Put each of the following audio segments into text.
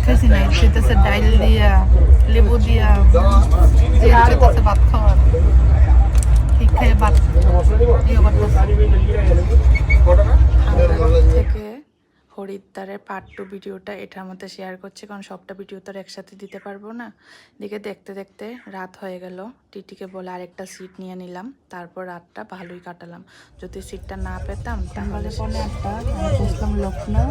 খাইছি না, খেতেছে ডাইল দিয়া লেবু দিয়া খেতেছে ভাত খাওয়ার ঠিক খেয়ে ভাত থেকে হরিদ্বারের পার্ট 2 ভিডিওটা এটার মধ্যে শেয়ার করছি, কারণ সবটা ভিডিও তো আর একসাথে দিতে পারবো না। দিকে দেখতে দেখতে রাত হয়ে গেল। টিটিকে বলে আরেকটা সিট নিয়ে নিলাম, তারপর রাতটা ভালোই কাটালাম। যদি সিটটা না পেতাম তাহলে বুঝলাম লখনৌ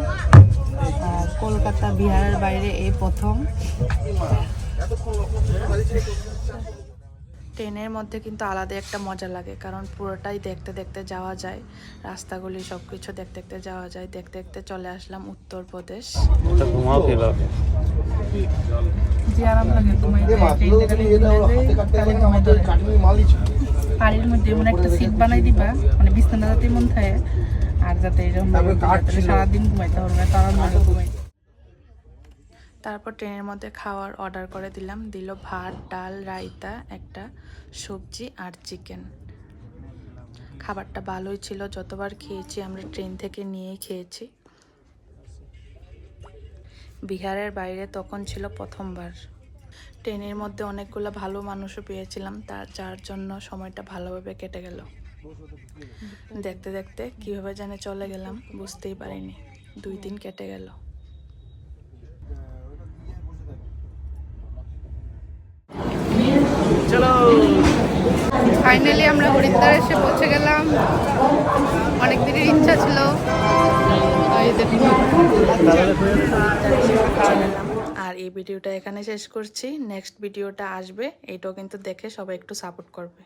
আর কলকাতা বিহারের বাইরে এই প্রথম। ট্রেনের মধ্যে কিন্তু আলাদা একটা মজা লাগে, কারণ পুরোটাই দেখতে দেখতে যাওয়া যায়, রাস্তাগুলি সব কিছু দেখতে দেখতে যাওয়া যায়। দেখতে দেখতে চলে আসলাম উত্তরপ্রদেশ। যে আরাম লাগে বাড়ির মধ্যে এমন একটা সিট বানাই দিবা, মানে বিছানা যাতে মন থাকে আর যাতে এরকম সারাদিন ঘুমাইতে পারবে, তারা ঘুমাই। তারপর ট্রেনের মধ্যে খাওয়ার অর্ডার করে দিলাম। দিল ভাত, ডাল, রায়তা, একটা সবজি আর চিকেন। খাবারটা ভালোই ছিল, যতবার খেয়েছি আমরা ট্রেন থেকে নিয়েই খেয়েছি। বিহারের বাইরে তখন ছিল প্রথমবার। ট্রেনের মধ্যে অনেকগুলো ভালো মানুষও পেয়েছিলাম, যার জন্য সময়টা ভালোভাবে কেটে গেল। দেখতে দেখতে কীভাবে জানে চলে গেলাম বুঝতেই পারিনি, 2 দিন কেটে গেল। চলো, ফাইনালি আমরা হরিদ্বার এসে পৌঁছে গেলাম। অনেক দিনের ইচ্ছা ছিল। আর এই ভিডিওটা এখানে শেষ করছি। নেক্সট ভিডিওটা আসবে, এটাও কিন্তু দেখে সবাই একটু সাপোর্ট করবে।